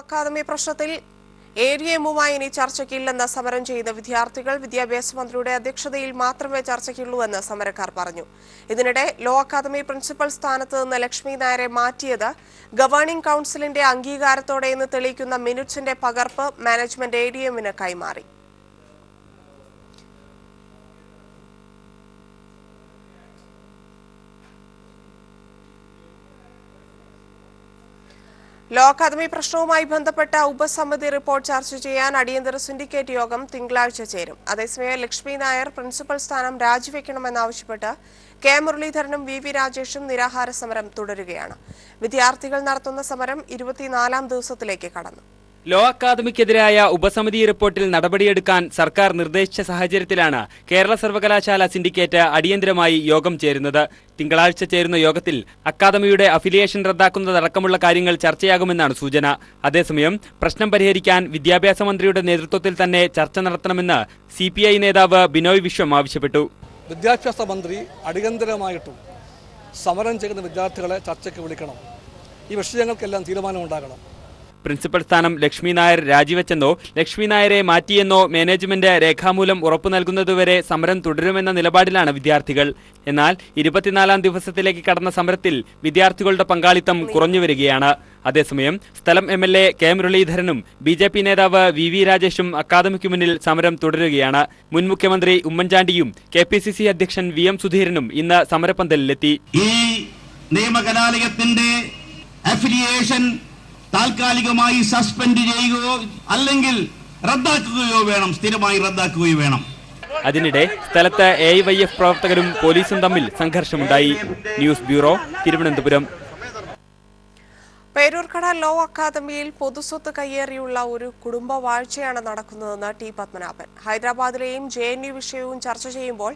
Academy പ്രശ്നത്തിൽ ADMുമായി ഇനി ചർച്ചയ്ക്കില്ലെന്ന് സമരം ചെയ്യുന്ന വിദ്യാർത്ഥികൾ വിദ്യാഭ്യാസ മന്ത്രിയുടെ അധ്യക്ഷതയിൽ മാത്രമേ ചർച്ചയ്ക്കുള്ളൂവെന്ന് സമരക്കാർ പറഞ്ഞു. ഇതിനിടെ ലോ അക്കാദമി പ്രിൻസിപ്പൽ സ്ഥാനത്ത് നിന്ന് ലക്ഷ്മി നായരെ മാറ്റിയത് ഗവേണിംഗ് കൌൺസിലിന്റെ അംഗീകാരത്തോടെയെന്ന് തെളിയിക്കുന്ന മിനിറ്റ്സിന്റെ പകർപ്പ് മാനേജ്മെന്റ് ADMന് കൈമാറി. ലോ അക്കാദമി പ്രശ്നവുമായി ബന്ധപ്പെട്ട ഉപസമിതി റിപ്പോർട്ട് ചർച്ച ചെയ്യാൻ അടിയന്തര സിൻഡിക്കേറ്റ് യോഗം തിങ്കളാഴ്ച ചേരും. അതേസമയം ലക്ഷ്മി നായർ പ്രിൻസിപ്പൽ സ്ഥാനം രാജിവെക്കണമെന്നാവശ്യപ്പെട്ട് കെ മുരളീധരനും VV രാജേഷും നിരാഹാര സമരം തുടരുകയാണ്. വിദ്യാർത്ഥികൾ നടത്തുന്ന സമരം 24ാം ദിവസത്തിലേക്ക് കടന്നു. ലോ അക്കാദമിക്കെതിരായ ഉപസമിതി റിപ്പോർട്ടിൽ നടപടിയെടുക്കാൻ സർക്കാർ നിർദ്ദേശിച്ച സാഹചര്യത്തിലാണ് കേരള സർവകലാശാല സിൻഡിക്കേറ്റ് അടിയന്തരമായി യോഗം ചേരുന്നത്. തിങ്കളാഴ്ച ചേരുന്ന യോഗത്തിൽ അക്കാദമിയുടെ അഫിലിയേഷൻ റദ്ദാക്കുന്നതടക്കമുള്ള കാര്യങ്ങൾ ചർച്ചയാകുമെന്നാണ് സൂചന. അതേസമയം പ്രശ്നം പരിഹരിക്കാൻ വിദ്യാഭ്യാസ മന്ത്രിയുടെ നേതൃത്വത്തിൽ തന്നെ ചർച്ച നടത്തണമെന്ന് CPI നേതാവ് ബിനോയ് വിശ്വം ആവശ്യപ്പെട്ടു. വിദ്യാഭ്യാസ മന്ത്രി അടിയന്തരമായിട്ടും സമരം ചെയ്യുന്ന വിദ്യാർത്ഥികളെ ചർച്ചയ്ക്ക് വിളിക്കണം. ഈ വിഷയങ്ങൾക്കെല്ലാം തീരുമാനമുണ്ടാകണം. പ്രിൻസിപ്പൽ സ്ഥാനം ലക്ഷ്മി നായർ രാജിവെച്ചെന്നോ ലക്ഷ്മി നായരെ മാറ്റിയെന്നോ മാനേജ്മെന്റ് രേഖാമൂലം ഉറപ്പു നൽകുന്നതുവരെ സമരം തുടരുമെന്ന നിലപാടിലാണ് വിദ്യാർത്ഥികൾ. എന്നാൽ 24ാം ദിവസത്തിലേക്ക് കടന്ന സമരത്തിൽ വിദ്യാർത്ഥികളുടെ പങ്കാളിത്തം കുറഞ്ഞുവരികയാണ്. അതേസമയം സ്ഥലം MLA കെ മുരളീധരനും BJP നേതാവ് VV രാജേഷും അക്കാദമിക്ക് മുന്നിൽ സമരം തുടരുകയാണ്. മുൻ മുഖ്യമന്ത്രി ഉമ്മൻചാണ്ടിയും KPCC അധ്യക്ഷൻ VM സുധീരനും ഇന്ന് സമരപന്തലിലെത്തി. ഈ നിയമകലാലയത്തിന്റെ അഫിലിയേഷൻ താൽക്കാലികമായി സസ്പെൻഡ് ചെയ്യുകയോ അല്ലെങ്കിൽ റദ്ദാക്കുകയോ വേണം, സ്ഥിരമായി റദ്ദാക്കുകയോ വേണം. അതിനിടെ സ്ഥലത്ത് AIYF പ്രവർത്തകരും പോലീസും തമ്മിൽ സംഘർഷമുണ്ടായി. News bureau, Thiruvananthapuram. Peroorkada law അക്കാദമിയിൽ പൊതുസ്വത്ത് കയ്യേറിയുള്ള ഒരു കുടുംബ വാഴ്ചയാണ് നടക്കുന്നതെന്ന് T. പത്മനാഭൻ. ഹൈദരാബാദിലെയും JNU വിഷയവും ചർച്ച ചെയ്യുമ്പോൾ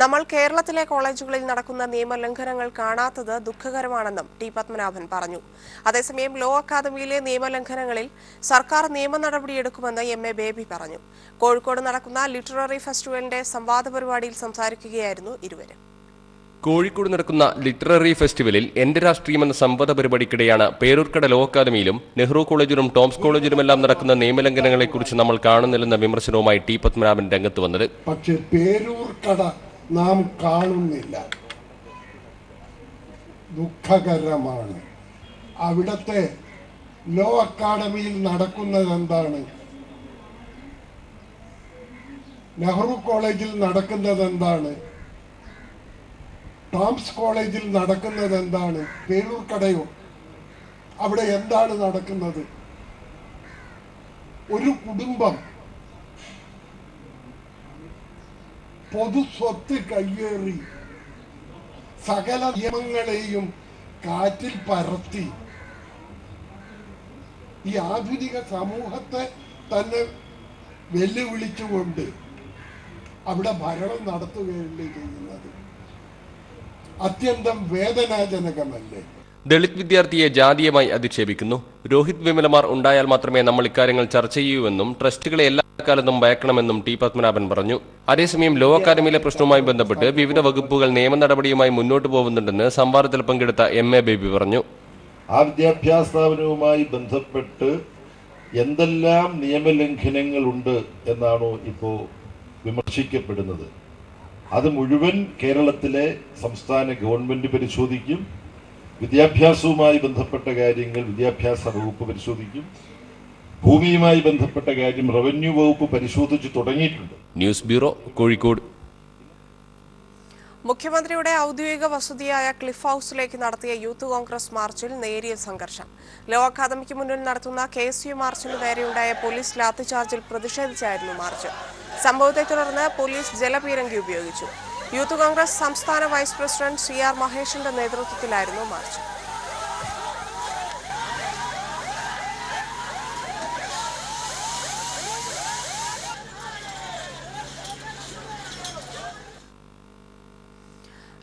നമ്മൾ കേരളത്തിലെ കോളേജുകളിൽ നടക്കുന്ന നിയമലംഘനങ്ങൾ കാണാത്തത് ദുഃഖകരമാണെന്നും T. പത്മനാഭൻ പറഞ്ഞു. അതേസമയം ലോ അക്കാദമിയിലെ നിയമലംഘനങ്ങളിൽ സർക്കാർ നിയമ നടപടിയെടുക്കുമെന്ന് MA ബേബി പറഞ്ഞു. കോഴിക്കോട് നടക്കുന്ന ലിറ്റററി ഫെസ്റ്റിവലിന്റെ സംവാദ പരിപാടിയിൽ സംസാരിക്കുകയായിരുന്നു ഇരുവരും. കോഴിക്കോട് നടക്കുന്ന ലിറ്റററി ഫെസ്റ്റിവലിൽ എന്റെ രാഷ്ട്രീയം എന്ന സംവാദ പരിപാടിക്കിടെയാണ് പേരൂർക്കട ലോ അക്കാദമിയിലും നെഹ്റു കോളേജിലും ടോംസ് കോളേജിലുമെല്ലാം നടക്കുന്ന നിയമലംഘനങ്ങളെക്കുറിച്ച് നമ്മൾ കാണുന്നില്ലെന്ന വിമർശനവുമായി T. പത്മനാഭൻ രംഗത്ത് വന്നത്. പക്ഷേ പേരൂർക്കട നാം കാണുന്നില്ല, ദുഃഖകരമാണ്. അവിടത്തെ ലോ അക്കാദമിയിൽ നടക്കുന്നത് എന്താണ്, നെഹ്റു കോളേജിൽ നടക്കുന്നത് എന്താണ്, ടോംസ് കോളേജിൽ നടക്കുന്നത് എന്താണ്, പേരൂർക്കടയോ അവിടെ എന്താണ് നടക്കുന്നത്? ഒരു കുടുംബം പൊതുസ്വത്ത് കയ്യേറി സകല നിയമങ്ങളെയും കാറ്റിൽ പറത്തി ഈ ആധുനിക സമൂഹത്തെ തന്നെ വെല്ലുവിളിച്ചുകൊണ്ട് അവിടെ ഭരണം നടത്തുകയല്ലേ ചെയ്യുന്നത്. അത്യന്തം വേദനാജനകമല്ലേ? ദളിത് വിദ്യാർത്ഥിയെ ജാതീയമായി അധിക്ഷേപിക്കുന്നു. രോഹിത് വിമലമാർ ഉണ്ടായാൽ മാത്രമേ നമ്മൾ ഇക്കാര്യങ്ങൾ ചർച്ച ചെയ്യൂവെന്നും ട്രസ്റ്റുകളെ എല്ലാ കാലത്തും ഭയക്കണമെന്നും T. പത്മനാഭൻ പറഞ്ഞു. അതേസമയം ലോ അക്കാദമിയിലെ പ്രശ്നവുമായി ബന്ധപ്പെട്ട് വിവിധ വകുപ്പുകൾ നിയമ നടപടിയുമായി മുന്നോട്ട് പോകുന്നുണ്ടെന്ന് സംവാദത്തിൽ പങ്കെടുത്ത MA ബേബി പറഞ്ഞു. ആ വിദ്യാഭ്യാസ സ്ഥാപനവുമായി ബന്ധപ്പെട്ട് എന്തെല്ലാം നിയമലംഘനങ്ങളുണ്ട് എന്നാണോ ഇപ്പോൾ വിമർശിക്കപ്പെടുന്നത്, അത് മുഴുവൻ കേരളത്തിലെ സംസ്ഥാന ഗവൺമെന്റ് പരിശോധിക്കും. വിദ്യാഭ്യാസവുമായി ബന്ധപ്പെട്ട കാര്യങ്ങൾ വിദ്യാഭ്യാസ വകുപ്പ് പരിശോധിക്കും. ഭൂമിയുമായി ബന്ധപ്പെട്ട കാര്യം റവന്യൂ വകുപ്പ് പരിശോധിച്ചു തുടങ്ങിയിട്ടുണ്ട്. News bureau, Kozhikode. മുഖ്യമന്ത്രിയുടെ ഔദ്യോഗിക വസതിയായ ക്ലിഫ് ഹൌസിലേക്ക് നടത്തിയ യൂത്ത് കോൺഗ്രസ് മാർച്ചിൽ നേരിയ സംഘർഷം. ലോ അക്കാദമിക്ക് മുന്നിൽ നടത്തുന്ന KSU മാർച്ചിന് നേരെയുണ്ടായ പോലീസ് ലാത്തിചാർജിൽ പ്രതിഷേധിച്ചായിരുന്നു മാർച്ച്. സംഭവത്തെ തുടർന്ന് പോലീസ് ജലപീരങ്കി ഉപയോഗിച്ചു. യൂത്ത് കോൺഗ്രസ് സംസ്ഥാന വൈസ് പ്രസിഡന്റ് CR മഹേഷിന്റെ നേതൃത്വത്തിലായിരുന്നു മാർച്ച്.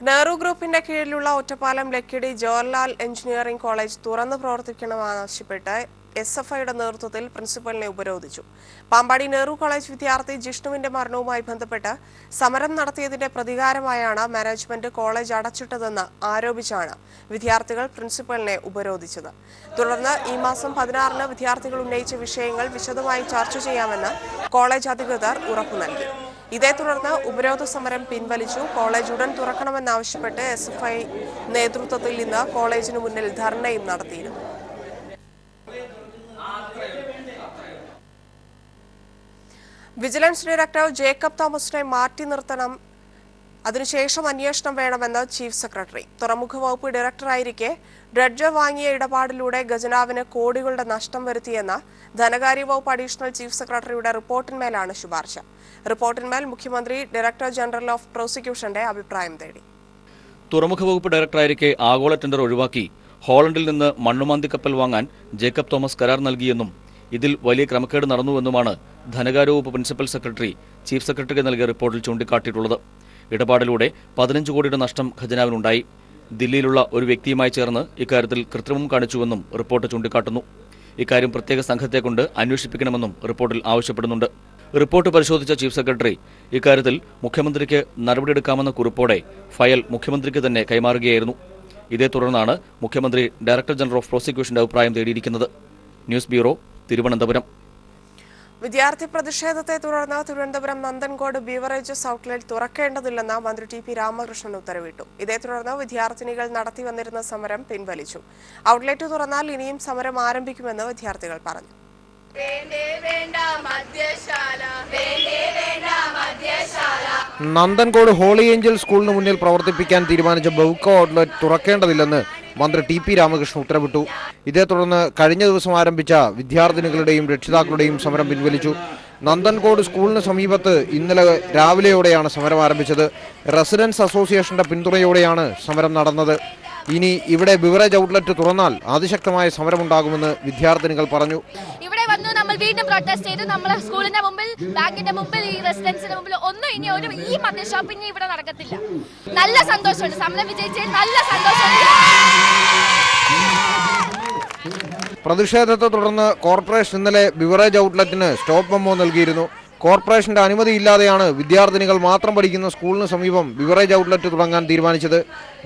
നെഹ്റു ഗ്രൂപ്പിന്റെ കീഴിലുള്ള ഒറ്റപ്പാലം ലക്കിടി ജവഹർലാൽ എഞ്ചിനീയറിംഗ് കോളേജ് തുറന്നു പ്രവർത്തിക്കണമെന്നാവശ്യപ്പെട്ട് SFIയുടെ നേതൃത്വത്തിൽ പ്രിൻസിപ്പലിനെ ഉപരോധിച്ചു. പാമ്പാടി നെഹ്റു കോളേജ് വിദ്യാർത്ഥി ജിഷ്ണുവിന്റെ മരണവുമായി ബന്ധപ്പെട്ട് സമരം നടത്തിയതിന്റെ പ്രതികാരമായാണ് മാനേജ്മെന്റ് കോളേജ് അടച്ചിട്ടതെന്ന് ആരോപിച്ചാണ് വിദ്യാർത്ഥികൾ പ്രിൻസിപ്പലിനെ ഉപരോധിച്ചത്. തുടർന്ന് ഈ മാസം 16-ന് വിദ്യാർത്ഥികൾ ഉന്നയിച്ച വിഷയങ്ങൾ വിശദമായി ചർച്ച ചെയ്യാമെന്ന് കോളേജ് അധികൃതർ ഉറപ്പു നൽകി. ഇതേ തുടർന്ന് ഉപരോധ സമരം പിൻവലിച്ചു. കോളേജ് ഉടൻ തുറക്കണമെന്നാവശ്യപ്പെട്ട് SFI നേതൃത്വത്തിൽ ഇന്ന് കോളേജിന് മുന്നിൽ ധർണയും നടത്തിയിരുന്നു. വിജിലൻസ് ഡയറക്ടർ ജേക്കബ് തോമസിനെ മാറ്റി നിർത്തണം, അതിനുശേഷം അന്വേഷണം വേണമെന്ന് ചീഫ് സെക്രട്ടറി. തുറമുഖ വകുപ്പ് ഡയറക്ടറായിരിക്കെ ഡ്രഡ്ജർ വാങ്ങിയ ഇടപാടിലൂടെ ഖജനാവിന് കോടികളുടെ നഷ്ടം വരുത്തിയെന്ന ധനകാര്യ വകുപ്പ് അഡീഷണൽ ചീഫ് സെക്രട്ടറിയുടെ റിപ്പോർട്ടിന്മേലാണ് ശുപാർശ. റിപ്പോർട്ടിന്മേൽ മുഖ്യമന്ത്രി ഡയറക്ടർ ജനറൽ ഓഫ് പ്രോസിക്യൂഷന്റെ അഭിപ്രായം തേടി. തുറമുഖ വകുപ്പ് ഡയറക്ടറായിരിക്കെ ആഗോള ടെൻഡർ ഒഴിവാക്കി ഹോളണ്ടിൽ നിന്ന് മണ്ണുമാന്തി കപ്പൽ വാങ്ങാൻ ജേക്കബ് തോമസ് കരാർ നൽകിയെന്നും ഇതിൽ വലിയ ക്രമക്കേട് നടന്നുവെന്നുമാണ് ധനകാര്യ വകുപ്പ് പ്രിൻസിപ്പൽ സെക്രട്ടറി ചീഫ് സെക്രട്ടറിക്ക് നൽകിയ റിപ്പോർട്ടിൽ ചൂണ്ടിക്കാട്ടിയിട്ടുള്ളത്. ഇടപാടിലൂടെ 15 കോടിയുടെ നഷ്ടം ഖജനാവിനുണ്ടായി. ദില്ലിയിലുള്ള ഒരു വ്യക്തിയുമായി ചേർന്ന് ഇക്കാര്യത്തിൽ കൃത്രിമം കാണിച്ചുവെന്നും റിപ്പോർട്ട് ചൂണ്ടിക്കാട്ടുന്നു. ഇക്കാര്യം പ്രത്യേക സംഘത്തെ കൊണ്ട് അന്വേഷിപ്പിക്കണമെന്നും റിപ്പോർട്ടിൽ ആവശ്യപ്പെടുന്നുണ്ട്. റിപ്പോർട്ട് പരിശോധിച്ച ചീഫ് സെക്രട്ടറി ഇക്കാര്യത്തിൽ മുഖ്യമന്ത്രിക്ക് നടപടിയെടുക്കാമെന്ന കുറിപ്പോടെ ഫയൽ മുഖ്യമന്ത്രിക്ക് തന്നെ കൈമാറുകയായിരുന്നു. ഇതേ തുടർന്നാണ് മുഖ്യമന്ത്രി ഡയറക്ടർ ജനറൽ ഓഫ് പ്രോസിക്യൂഷന്റെ അഭിപ്രായം തേടിയിരിക്കുന്നത്. News bureau, Thiruvananthapuram. വിദ്യാർത്ഥി പ്രതിഷേധത്തെ തുടർന്ന് തിരുവനന്തപുരം നന്ദൻകോട് ബീവറേജസ് ഔട്ട്ലെറ്റ് തുറക്കേണ്ടതില്ലെന്ന് മന്ത്രി ടി.പി. രാമകൃഷ്ണൻ ഉത്തരവിട്ടു. ഇതേ തുടർന്ന് വിദ്യാർത്ഥിനികൾ നടത്തിവന്നിരുന്ന സമരം പിൻവലിച്ചു. ഔട്ട്ലെറ്റ് തുറന്നാൽ ഇനിയും സമരം ആരംഭിക്കുമെന്ന് വിദ്യാർത്ഥികൾ പറഞ്ഞു. നന്ദൻകോട് ഹോളി ഏഞ്ചൽ സ്കൂളിന് മുന്നിൽ പ്രവർത്തിപ്പിക്കാൻ തീരുമാനിച്ച ബെവ്കോ ഔട്ട്ലെറ്റ് തുറക്കേണ്ടതില്ലെന്ന് മന്ത്രി ടി.പി. രാമകൃഷ്ണൻ ഉത്തരവിട്ടു. ഇതേ തുടർന്ന് കഴിഞ്ഞ ദിവസം ആരംഭിച്ച വിദ്യാർത്ഥിനികളുടെയും രക്ഷിതാക്കളുടെയും സമരം പിൻവലിച്ചു. നന്ദൻകോട് സ്കൂളിന് സമീപത്ത് ഇന്നലെ രാവിലെയോടെയാണ് സമരം ആരംഭിച്ചത്. റെസിഡൻസ് അസോസിയേഷന്റെ പിന്തുണയോടെയാണ് സമരം നടന്നത്. ഇനി ഇവിടെ ബിവറേജ് ഔട്ട്ലെറ്റ് തുറന്നാൽ അതിശക്തമായ സമരമുണ്ടാകുമെന്ന് വിദ്യാർത്ഥിനികൾ പറഞ്ഞു. ഇവിടെ വന്നു നമ്മൾ വീണ്ടും പ്രൊട്ടസ്റ്റ് ചെയ്തു. നമ്മളെ സ്കൂളിന്റെ മുമ്പിൽ, ബാങ്കിന്റെ മുമ്പിൽ, ഈ റെസിഡൻസിന്റെ മുമ്പിൽ ഒന്നും ഇനി ഈ മദ്യ ഷോപ്പിംഗ് ഇവിടെ നടക്കത്തില്ല. നല്ല സന്തോഷമുണ്ട്, സമരം വിജയിച്ചതിൽ നല്ല സന്തോഷമുണ്ട്. പ്രതിഷേധത്തെ തുടർന്ന് കോർപ്പറേഷൻ ഇന്നലെ ബിവറേജ് ഔട്ട്ലെറ്റിന് സ്റ്റോപ്പ് മെമ്മോ നൽകിയിരുന്നു. കോർപ്പറേഷന്റെ അനുമതിയില്ലാതെയാണ് വിദ്യാർത്ഥിനികൾ മാത്രം പഠിക്കുന്ന സ്കൂളിന് സമീപം ബിവറേജ് ഔട്ട്ലെറ്റ് തുടങ്ങാൻ തീരുമാനിച്ചത്.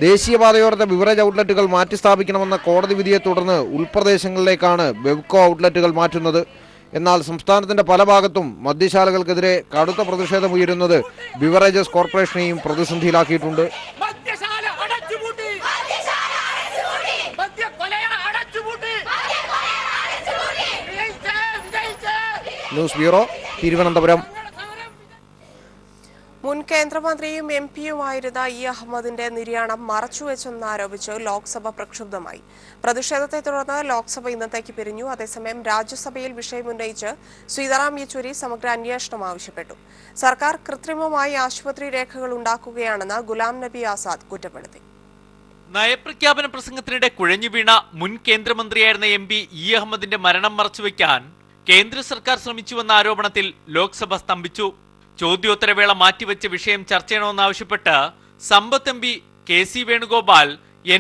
ദേശീയപാതയോരത്തെ ബിവറേജ് ഔട്ട്ലെറ്റുകൾ മാറ്റിസ്ഥാപിക്കണമെന്ന കോടതി വിധിയെ തുടർന്ന് ഉൾപ്രദേശങ്ങളിലേക്കാണ് ബെവ്കോ ഔട്ട്ലെറ്റുകൾ മാറ്റുന്നത്. എന്നാൽ സംസ്ഥാനത്തിന്റെ പല ഭാഗത്തും മദ്യശാലകൾക്കെതിരെ കടുത്ത പ്രതിഷേധമുയരുന്നത് ബിവറേജസ് കോർപ്പറേഷനെയും പ്രതിസന്ധിയിലാക്കിയിട്ടുണ്ട്. News bureau, Thiruvananthapuram. മുൻ കേന്ദ്രമന്ത്രിയും MP-യുമായിരുന്ന ഇ അഹമ്മദിന്റെ നിര്യാണം മറച്ചുവെച്ചെന്നാരോപിച്ച് ലോക്സഭ പ്രക്ഷുബ്ധമായി. പ്രതിഷേധത്തെ തുടർന്ന് ലോക്സഭ ഇന്നത്തേക്ക് പിരിഞ്ഞു. അതേസമയം രാജ്യസഭയിൽ വിഷയമുന്നയിച്ച് സീതാറാം യെച്ചൂരി സമഗ്ര അന്വേഷണം ആവശ്യപ്പെട്ടു. സർക്കാർ കൃത്രിമമായി ആശുപത്രി രേഖകൾ ഉണ്ടാക്കുകയാണെന്ന് ഗുലാം നബി ആസാദ് കുറ്റപ്പെടുത്തി. നയപ്രഖ്യാപന പ്രസംഗത്തിനിടെ കുഴഞ്ഞു വീണ മുൻ കേന്ദ്രമന്ത്രിയായിരുന്ന MP ഇ അഹമ്മദിന്റെ മരണം മറച്ചുവെക്കാൻ കേന്ദ്ര സർക്കാർ ശ്രമിച്ചുവെന്ന ആരോപണത്തിൽ ലോക്സഭ സ്തംഭിച്ചു. ചോദ്യോത്തരവേള മാറ്റിവെച്ച വിഷയം ചർച്ച ചെയ്യണമെന്നാവശ്യപ്പെട്ട് സമ്പത്ത് MP, KC Venugopal,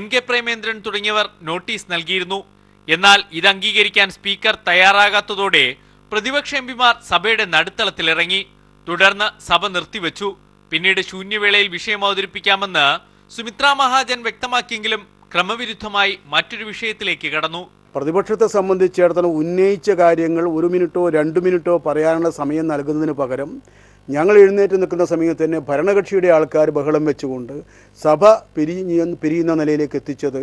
NK Premendran തുടങ്ങിയവർ നോട്ടീസ് നൽകിയിരുന്നു. എന്നാൽ ഇത് അംഗീകരിക്കാൻ സ്പീക്കർ തയ്യാറാകാത്തതോടെ പ്രതിപക്ഷ MPമാർ സഭയുടെ നടുത്തളത്തിലിറങ്ങി. തുടർന്ന് സഭ നിർത്തിവെച്ചു. പിന്നീട് ശൂന്യവേളയിൽ വിഷയം അവതരിപ്പിക്കാമെന്ന് സുമിത്ര മഹാജൻ വ്യക്തമാക്കിയെങ്കിലും ക്രമവിരുദ്ധമായി മറ്റൊരു വിഷയത്തിലേക്ക് കടന്നു. പ്രതിപക്ഷത്തെ സംബന്ധിച്ചിടത്തോളം ഉന്നയിച്ച കാര്യങ്ങൾ 1 മിനിറ്റോ 2 മിനിറ്റോ പറയാനുള്ള സമയം നൽകുന്നതിന് പകരം ഞങ്ങൾ എഴുന്നേറ്റ് നിൽക്കുന്ന സമയത്ത് തന്നെ ഭരണകക്ഷിയുടെ ആൾക്കാർ ബഹളം വെച്ചുകൊണ്ട് സഭ പിരിയുന്ന നിലയിലേക്ക് എത്തിച്ചത്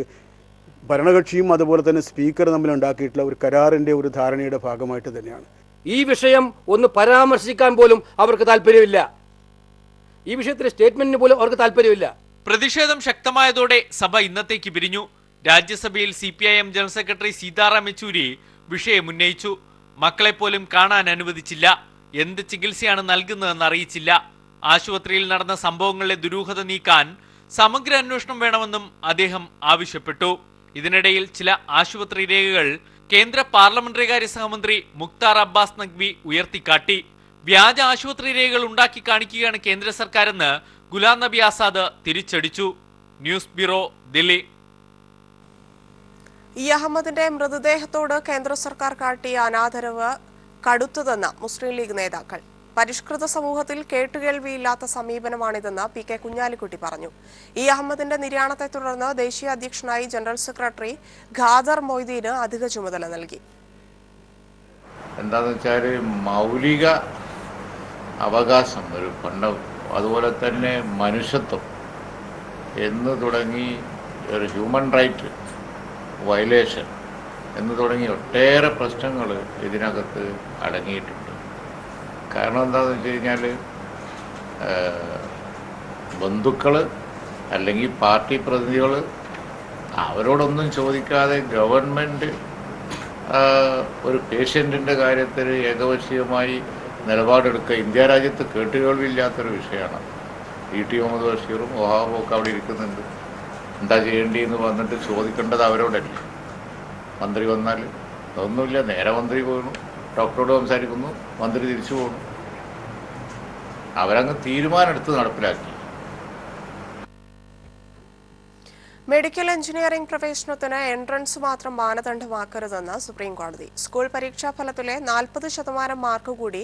ഭരണകക്ഷിയും അതുപോലെ തന്നെ സ്പീക്കർ തമ്മിൽ ഉണ്ടാക്കിയിട്ടുള്ള ഒരു കരാറിൻ്റെ ഒരു ധാരണയുടെ ഭാഗമായിട്ട് തന്നെയാണ്. ഈ വിഷയം ഒന്ന് പരാമർശിക്കാൻ പോലും അവർക്ക് താല്പര്യമില്ല. ഈ വിഷയത്തിലെ സ്റ്റേറ്റ്മെന്റിന് പോലും അവർക്ക് താല്പര്യമില്ല. പ്രതിഷേധം ശക്തമായതോടെ സഭ ഇന്നത്തേക്ക് പിരിഞ്ഞു. രാജ്യസഭയിൽ CPIM general secretary Sitaram Yechury വിഷയം ഉന്നയിച്ചു. മക്കളെപ്പോലും കാണാൻ അനുവദിച്ചില്ല. എന്ത് ചികിത്സയാണ് നൽകുന്നതെന്ന് അറിയിച്ചില്ല. ആശുപത്രിയിൽ നടന്ന സംഭവങ്ങളിലെ ദുരൂഹത നീക്കാൻ സമഗ്ര അന്വേഷണം വേണമെന്നും അദ്ദേഹം ആവശ്യപ്പെട്ടു. ഇതിനിടയിൽ ചില ആശുപത്രി രേഖകൾ കേന്ദ്ര പാർലമെന്ററികാര്യ സഹമന്ത്രി മുക്താർ അബ്ബാസ് നഖ്വി ഉയർത്തിക്കാട്ടി. വ്യാജ ആശുപത്രി രേഖകൾ ഉണ്ടാക്കി കാണിക്കുകയാണ് കേന്ദ്ര സർക്കാരെന്ന് ഗുലാം നബി ആസാദ് തിരിച്ചടിച്ചു. News bureau, Delhi. ഇ അഹമ്മദിന്റെ മൃതദേഹത്തോട് കേന്ദ്ര സർക്കാർ കാട്ടിയ അനാദരവ് കടുത്തതെന്ന് മുസ്ലിം ലീഗ് നേതാക്കൾ. പരിഷ്കൃത സമൂഹത്തിൽ കേട്ടുകേൾവിയില്ലാത്ത സമീപനമാണിതെന്ന് പി.കെ. കുഞ്ഞാലിക്കുട്ടി പറഞ്ഞു. ഇ അഹമ്മദിന്റെ നിര്യാണത്തെ തുടർന്ന് ദേശീയ അധ്യക്ഷനായി ജനറൽ സെക്രട്ടറി ഖാദർ മൊയ്തീന് അധിക ചുമതല നൽകി. എന്താണെന്ന് വെച്ചാൽ മൗലിക അവകാശം, ഒരു അതുപോലെ തന്നെ മനുഷ്യത്വം എന്ന് തുടങ്ങി ഒരു ഹ്യൂമൻ റൈറ്റ് വയലേഷൻ എന്ന് തുടങ്ങി ഒട്ടേറെ പ്രശ്നങ്ങൾ ഇതിനകത്ത് അടങ്ങിയിട്ടുണ്ട്. കാരണം എന്താണെന്ന് വെച്ച് കഴിഞ്ഞാൽ ബന്ധുക്കൾ അല്ലെങ്കിൽ പാർട്ടി പ്രതിനിധികൾ അവരോടൊന്നും ചോദിക്കാതെ ഗവൺമെൻറ് ഒരു പേഷ്യൻറ്റിൻ്റെ കാര്യത്തിൽ ഏകപക്ഷീയമായി നിലപാടെടുക്കുക ഇന്ത്യ രാജ്യത്ത് കേട്ടുകേൾവില്ലാത്തൊരു വിഷയമാണ്. ടി മുഹമ്മദ് ബഷീറും വഹാബും ഒക്കെ അവിടെ ഇരിക്കുന്നുണ്ട്. എന്താ ചെയ്യേണ്ടിയെന്ന് വന്നിട്ട് ചോദിക്കേണ്ടത് അവരോടല്ലേ. മന്ത്രി വന്നാൽ അതൊന്നുമില്ല, നേരെ മന്ത്രി പോകുന്നു, ഡോക്ടറോട് സംസാരിക്കുന്നു, മന്ത്രി തിരിച്ചു പോകുന്നു. അവരങ്ങ് തീരുമാനമെടുത്ത് നടപ്പിലാക്കി. മെഡിക്കൽ എഞ്ചിനീയറിംഗ് പ്രവേശനത്തിന് എൻട്രൻസ് മാത്രം മാനദണ്ഡമാക്കരുതെന്ന് സുപ്രീം കോടതി. സ്കൂൾ പരീക്ഷാ ഫലത്തിലെ 40% മാർക്ക് കൂടി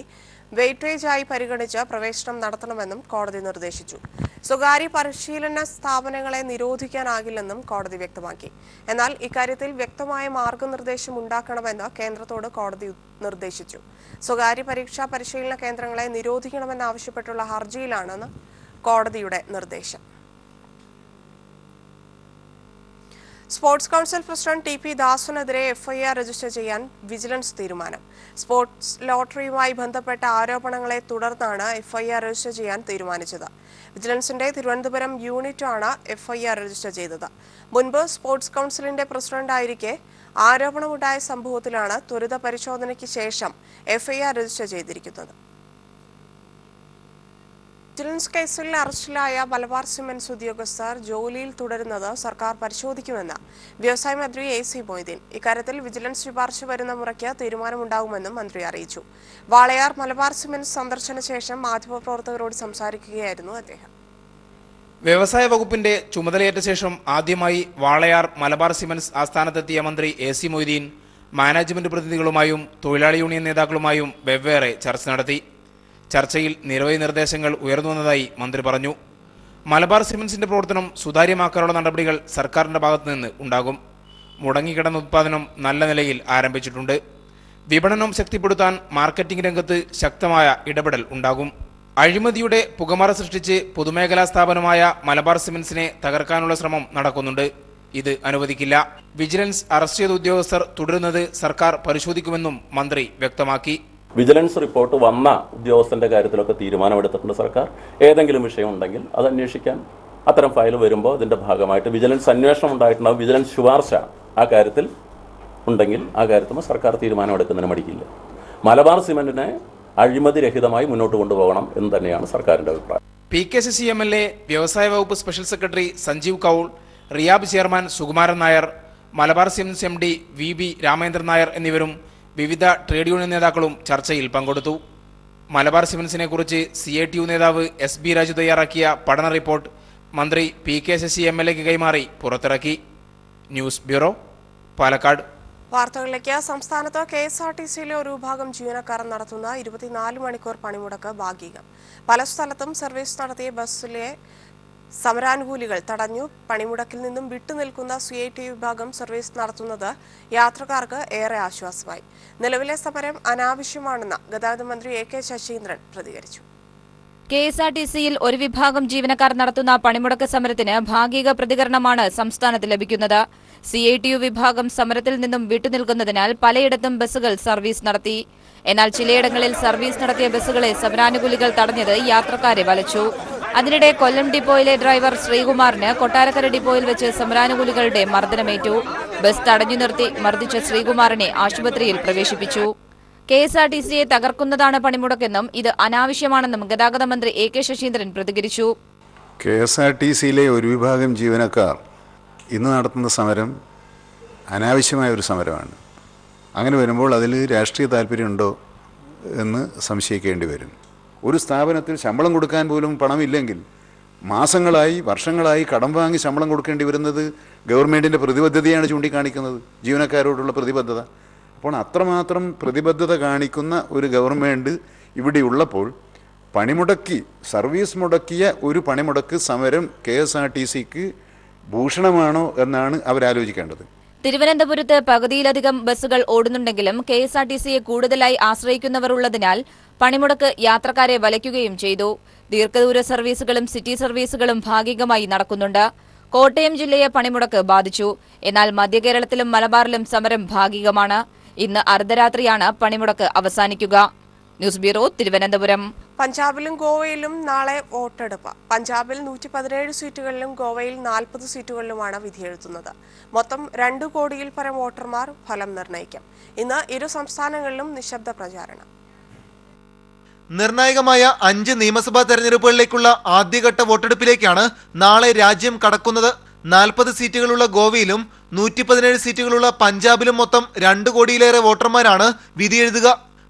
വെയിറ്റേജായി പരിഗണിച്ച് പ്രവേശനം നടത്തണമെന്നും കോടതി നിർദ്ദേശിച്ചു. സ്വകാര്യ പരിശീലന സ്ഥാപനങ്ങളെ നിരോധിക്കാനാകില്ലെന്നും കോടതി വ്യക്തമാക്കി. എന്നാൽ ഇക്കാര്യത്തിൽ വ്യക്തമായ മാർഗനിർദ്ദേശം ഉണ്ടാക്കണമെന്ന് കേന്ദ്രത്തോട് കോടതി നിർദ്ദേശിച്ചു. സ്വകാര്യ പരീക്ഷാ പരിശീലന കേന്ദ്രങ്ങളെ നിരോധിക്കണമെന്നാവശ്യപ്പെട്ടുള്ള ഹർജിയിലാണ് കോടതിയുടെ നിർദ്ദേശം. Sports council president T P. ദാസനെതിരെ എഫ്ഐആർ രജിസ്റ്റർ ചെയ്യാൻ വിജിലൻസ് തീരുമാനം. സ്പോർട്സ് ലോട്ടറിയുമായി ബന്ധപ്പെട്ട ആരോപണങ്ങളെ തുടർന്നാണ് എഫ്ഐആർ രജിസ്റ്റർ ചെയ്യാൻ തീരുമാനിച്ചത്. വിജിലൻസിന്റെ തിരുവനന്തപുരം യൂണിറ്റാണ് എഫ്ഐആർ രജിസ്റ്റർ ചെയ്തത്. മുൻപ് സ്പോർട്സ് കൗൺസിലിന്റെ പ്രസിഡന്റായിരിക്കെ ആരോപണമുണ്ടായ സംഭവത്തിലാണ് ത്വരിത പരിശോധനയ്ക്ക് ശേഷം എഫ്ഐആർ രജിസ്റ്റർ ചെയ്തിരിക്കുന്നത്. വിജിലൻസ് കേസിൽ അറസ്റ്റിലായ മലബാർ സിമന്റ്സ് ഉദ്യോഗസ്ഥർ ജോലിയിൽ തുടരുന്നത് സർക്കാർ പരിശോധിക്കുമെന്ന് വ്യവസായ മന്ത്രി എ.സി. മൊയ്തീൻ. ഇക്കാര്യത്തിൽ വിജിലൻസ് ശുപാർശ വരുന്ന മുറയ്ക്ക് തീരുമാനമുണ്ടാകുമെന്നും മന്ത്രി അറിയിച്ചു. വാളയാർ മലബാർ സിമന്റ്സ് സന്ദർശന ശേഷം മാധ്യമപ്രവർത്തകരോട് സംസാരിക്കുകയായിരുന്നു അദ്ദേഹം. വ്യവസായ വകുപ്പിന്റെ ചുമതലയേറ്റ ശേഷം ആദ്യമായി വാളയാർ മലബാർ സിമന്റ്സ് ആസ്ഥാനത്തെത്തിയ മന്ത്രി എ.സി. മൊയ്തീൻ മാനേജ്മെന്റ് പ്രതിനിധികളുമായും തൊഴിലാളി യൂണിയൻ നേതാക്കളുമായും വെവ്വേറെ ചർച്ച നടത്തി. ചർച്ചയിൽ നിരവധി നിർദ്ദേശങ്ങൾ ഉയർന്നു വന്നതായി മന്ത്രി പറഞ്ഞു. മലബാർ സിമന്റ്സിന്റെ പ്രവർത്തനം സുതാര്യമാക്കാനുള്ള നടപടികൾ സർക്കാരിന്റെ ഭാഗത്തു നിന്ന് ഉണ്ടാകും. മുടങ്ങിക്കിടന്ന ഉത്പാദനം നല്ല നിലയിൽ ആരംഭിച്ചിട്ടുണ്ട്. വിപണനം ശക്തിപ്പെടുത്താൻ മാർക്കറ്റിംഗ് രംഗത്ത് ശക്തമായ ഇടപെടൽ ഉണ്ടാകും. അഴിമതിയുടെ പുകമറ സൃഷ്ടിച്ച് പൊതുമേഖലാ സ്ഥാപനമായ മലബാർ സിമന്റ്സിനെ തകർക്കാനുള്ള ശ്രമം നടക്കുന്നുണ്ട്. ഇത് അനുവദിക്കില്ല. വിജിലൻസ് അറസ്റ്റ് ചെയ്ത ഉദ്യോഗസ്ഥർ തുടരുന്നത് സർക്കാർ പരിശോധിക്കുമെന്നും മന്ത്രി വ്യക്തമാക്കി. വിജിലൻസ് റിപ്പോർട്ട് വന്ന ഉദ്യോഗസ്ഥന്റെ കാര്യത്തിലൊക്കെ തീരുമാനമെടുത്തിട്ടുണ്ട് സർക്കാർ. ഏതെങ്കിലും വിഷയം ഉണ്ടെങ്കിൽ അത് അന്വേഷിക്കാൻ അത്തരം ഫയൽ വരുമ്പോൾ അതിന്റെ ഭാഗമായിട്ട് വിജിലൻസ് അന്വേഷണം ഉണ്ടായിട്ടുണ്ടാവും. വിജിലൻസ് ശുപാർശ ആ കാര്യത്തിൽ ഉണ്ടെങ്കിൽ ആ കാര്യത്തിൽ സർക്കാർ തീരുമാനമെടുക്കുന്നതിന് മടിക്കില്ല. മലബാർ സിമന്റിനെ അഴിമതി രഹിതമായി മുന്നോട്ട് കൊണ്ടുപോകണം എന്ന് തന്നെയാണ് സർക്കാരിന്റെ അഭിപ്രായം. PKCC MLA, വ്യവസായ വകുപ്പ് special secretary Sanjeev Kaul, RIAB chairman Sukumaran Nair, Malabar Cements MD VB Ramendran Nair എന്നിവരും വിവിധ ട്രേഡ് യൂണിയൻ നേതാക്കളും ചർച്ചയിൽ പങ്കെടുത്തു. മലബാർ സിമന്റ്സിനെ കുറിച്ച് CITU നേതാവ് SB രാജു തയ്യാറാക്കിയ പഠന റിപ്പോർട്ട് മന്ത്രി PKCC MLAക്ക് കൈമാറി പുറത്തിറക്കി. News bureau, Palakkad. വാർത്തകളിലേക്ക്. സംസ്ഥാനത്ത് KSRTCയിലെ ഒരു വിഭാഗം ജീവനക്കാർ നടത്തുന്ന 24 മണിക്കൂർ പണിമുടക്ക് ഭാഗികം. പല സ്ഥലത്തും സർവീസ് നടത്തിയ ബസ്സിലെ സമരാനുകൂലികൾ തടഞ്ഞു. പണിമുടക്കിൽ നിന്നും വിട്ടുനിൽക്കുന്ന CITU വിഭാഗം സർവീസ് നടത്തുന്നത് യാത്രക്കാർക്ക് ഏറെ ആശ്വാസമായി. നിലവിലെ സമരം അനാവശ്യമാണെന്ന് ഗതാഗത മന്ത്രി AK ശശീന്ദ്രൻ പ്രതികരിച്ചു. KSRTCയിൽ ഒരു വിഭാഗം ജീവനക്കാർ നടത്തുന്ന പണിമുടക്ക് സമരത്തിന് ഭാഗിക പ്രതികരണമാണ് സംസ്ഥാനത്ത് ലഭിക്കുന്നത്. CITU വിഭാഗം സമരത്തിൽ നിന്നും വിട്ടുനിൽക്കുന്നതിനാൽ പലയിടത്തും ബസ്സുകൾ സർവീസ് നടത്തി. എന്നാൽ ചിലയിടങ്ങളിൽ സർവീസ് നടത്തിയ ബസ്സുകളെ സമരാനുകൂലികൾ തടഞ്ഞത് യാത്രക്കാരെ വലച്ചു. അതിനിടെ കൊല്ലം ഡിപ്പോയിലെ ഡ്രൈവർ ശ്രീകുമാറിന് കൊട്ടാരക്കര ഡിപ്പോയിൽ വെച്ച് സമരാനുകൂലികളുടെ മർദ്ദനമേറ്റു. ബസ് തടഞ്ഞു നിർത്തി മർദ്ദിച്ച ശ്രീകുമാറിനെ ആശുപത്രിയിൽ പ്രവേശിപ്പിച്ചു. KSRTCയെ തകർക്കുന്നതാണ് പണിമുടക്കെന്നും ഇത് അനാവശ്യമാണെന്നും ഗതാഗത മന്ത്രി AK ശശീന്ദ്രൻ പ്രതികരിച്ചു. KSRTCയിലെ ഒരു വിഭാഗം ജീവനക്കാർ ഇന്ന് നടത്തുന്ന സമരം അനാവശ്യമായ ഒരു സമരമാണ്. അങ്ങനെ വരുമ്പോൾ അതിൽ രാഷ്ട്രീയ താല്പര്യമുണ്ടോ എന്ന് സംശയിക്കേണ്ടി വരും. ഒരു സ്ഥാപനത്തിൽ ശമ്പളം കൊടുക്കാൻ പോലും പണമില്ലെങ്കിൽ മാസങ്ങളായി വർഷങ്ങളായി കടം വാങ്ങി ശമ്പളം കൊടുക്കേണ്ടി വരുന്നത് ഗവൺമെൻറ്റിൻ്റെ പ്രതിബദ്ധതയാണ് ചൂണ്ടിക്കാണിക്കുന്നത്, ജീവനക്കാരോടുള്ള പ്രതിബദ്ധത. അപ്പോൾ അത്രമാത്രം പ്രതിബദ്ധത കാണിക്കുന്ന ഒരു ഗവൺമെൻറ് ഇവിടെ ഉള്ളപ്പോൾ പണിമുടക്കി സർവീസ് മുടക്കിയ ഒരു പണിമുടക്ക് സമരം KSRTCക്ക് ഭൂഷണമാണോ എന്നാണ് അവരാലോചിക്കേണ്ടത്. തിരുവനന്തപുരത്ത് പകുതിയിലധികം ബസ്സുകൾ ഓടുന്നുണ്ടെങ്കിലും KSRTCയെ കൂടുതലായി ആശ്രയിക്കുന്നവർ ഉള്ളതിനാൽ പണിമുടക്ക് യാത്രക്കാരെ വലയ്ക്കുകയും ചെയ്തു. ദീർഘദൂര സർവീസുകളും സിറ്റി സർവീസുകളും ഭാഗികമായി നടക്കുന്നുണ്ട്. കോട്ടയം ജില്ലയെ പണിമുടക്ക് ബാധിച്ചു. എന്നാൽ മധ്യകേരളത്തിലും മലബാറിലും സമരം ഭാഗികമാണ്. ഇന്ന് അർദ്ധരാത്രിയാണ് പണിമുടക്ക് അവസാനിക്കുക. News bureau, Thiruvananthapuram. പഞ്ചാബിലും ഗോവയിലും നാളെ വോട്ടെടുപ്പ്. പഞ്ചാബിൽ 117 സീറ്റുകളിലും ഗോവയിൽ 40 സീറ്റുകളിലുമാണ് വിധിയെഴുതുന്നത്. മൊത്തം 2 കോടിയിൽ പരം വോട്ടർമാർ ഫലം നിർണ്ണയിക്കും. ഇന്ന് ഇരു സംസ്ഥാനങ്ങളിലും നിശബ്ദ പ്രചാരണം. നിർണായകമായ 5 നിയമസഭാ തെരഞ്ഞെടുപ്പുകളിലേക്കുള്ള ആദ്യഘട്ട വോട്ടെടുപ്പിലേക്കാണ് നാളെ രാജ്യം കടക്കുന്നത്. 40 സീറ്റുകളുള്ള ഗോവയിലും 117 സീറ്റുകളുള്ള പഞ്ചാബിലും മൊത്തം 2 കോടിയിലേറെ വോട്ടർമാരാണ് വിധിയെഴുതുക.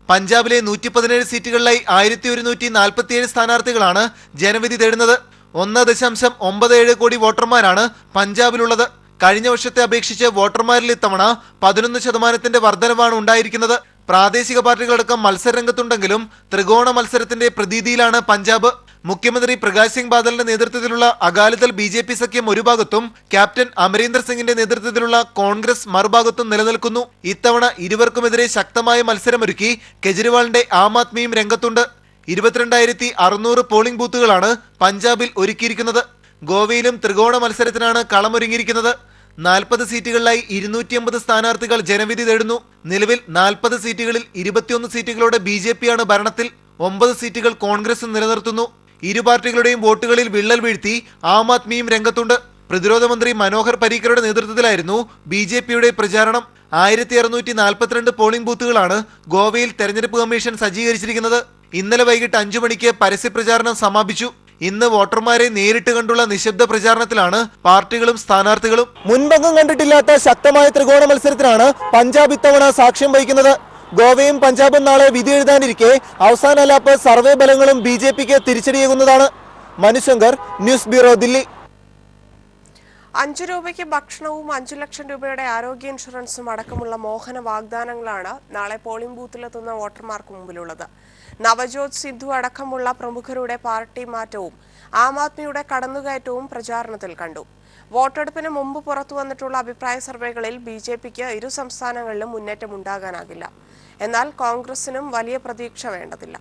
പഞ്ചാബിലെ 117 സീറ്റുകളിലായി 1147 സ്ഥാനാർത്ഥികളാണ് ജനവിധി തേടുന്നത്. 1.97 കോടി വോട്ടർമാരാണ് പഞ്ചാബിലുള്ളത്. കഴിഞ്ഞ വർഷത്തെ അപേക്ഷിച്ച് വോട്ടർമാരിൽ ഇത്തവണ 11% വർധനവാണ് ഉണ്ടായിരിക്കുന്നത്. പ്രാദേശിക പാർട്ടികളടക്കം മത്സരരംഗത്തുണ്ടെങ്കിലും ത്രികോണ മത്സരത്തിന്റെ പ്രതീതിയിലാണ് പഞ്ചാബ്. മുഖ്യമന്ത്രി പ്രകാശ് സിംഗ് ബാദലിന്റെ നേതൃത്വത്തിലുള്ള അകാലിദൾ BJP സഖ്യം ഒരു ഭാഗത്തും ക്യാപ്റ്റൻ അമരീന്ദർ സിംഗിന്റെ നേതൃത്വത്തിലുള്ള കോൺഗ്രസ് മറുഭാഗത്തും നിലനിൽക്കുന്നു. ഇത്തവണ ഇരുവർക്കുമെതിരെ ശക്തമായ മത്സരമൊരുക്കി കെജ്രിവാളിന്റെ ആം ആദ്മിയും രംഗത്തുണ്ട്. 22,600 പോളിംഗ് ബൂത്തുകളാണ് പഞ്ചാബിൽ ഒരുക്കിയിരിക്കുന്നത്. ഗോവയിലും ത്രികോണ മത്സരത്തിനാണ് കളമൊരുങ്ങിയിരിക്കുന്നത്. 40 സീറ്റുകളിലായി 250 സ്ഥാനാർത്ഥികൾ ജനവിധി തേടുന്നു. നിലവിൽ 40 സീറ്റുകളിൽ 21 സീറ്റുകളോടെ BJPയാണ് ഭരണത്തിൽ. 9 സീറ്റുകൾ കോൺഗ്രസും നിലനിർത്തുന്നു. ഇരു പാർട്ടികളുടെയും വോട്ടുകളിൽ വിള്ളൽ വീഴ്ത്തി ആം ആദ്മിയും രംഗത്തുണ്ട്. പ്രതിരോധ മന്ത്രി മനോഹർ പരീക്കറുടെ നേതൃത്വത്തിലായിരുന്നു BJPയുടെ പ്രചാരണം. 1642 പോളിംഗ് ബൂത്തുകളാണ് ഗോവയിൽ തെരഞ്ഞെടുപ്പ് കമ്മീഷൻ സജ്ജീകരിച്ചിരിക്കുന്നത്. ഇന്നലെ വൈകിട്ട് 5 മണിക്ക് പരസ്യപ്രചാരണം സമാപിച്ചു. ഇന്ന് വോട്ടർമാരെ നേരിട്ട് കണ്ടുള്ള നിശബ്ദ പ്രചാരണത്തിലാണ് പാർട്ടികളും സ്ഥാനാർത്ഥികളും. മുൻപെങ്ങും കണ്ടിട്ടില്ലാത്ത ശക്തമായ ത്രികോണ മത്സരത്തിനാണ് പഞ്ചാബ് ഇത്തവണ സാക്ഷ്യം വഹിക്കുന്നത്. ഗോവയും പഞ്ചാബും നാളെ വിധി എഴുതാനിരിക്കെ അവസാന ലാപ്പ് സർവേ ഫലങ്ങളും BJPക്ക് തിരിച്ചടിയേകുന്നതാണ്. Manushankar, news bureau, Delhi. 5 രൂപയ്ക്ക് ഭക്ഷണവും 5 ലക്ഷം രൂപയുടെ ആരോഗ്യ ഇൻഷുറൻസും അടക്കമുള്ള മോഹന വാഗ്ദാനങ്ങളാണ് നാളെ പോളിംഗ് ബൂത്തിലെത്തുന്ന വോട്ടർമാർക്ക് മുമ്പിലുള്ളത്. നവജോത് സിദ്ധു അടക്കമുള്ള പ്രമുഖരുടെ പാർട്ടി മാറ്റവും ആം ആദ്മിയുടെ കടന്നുകയറ്റവും പ്രചാരണത്തിൽ കണ്ടു. വോട്ടെടുപ്പിന് മുമ്പ് പുറത്തുവന്നിട്ടുള്ള അഭിപ്രായ സർവേകളിൽ BJPക്ക് ഇരു സംസ്ഥാനങ്ങളിലും മുന്നേറ്റം ഉണ്ടാകാനാകില്ല. എന്നാൽ കോൺഗ്രസിനും വലിയ പ്രതീക്ഷ വേണ്ടതില്ല.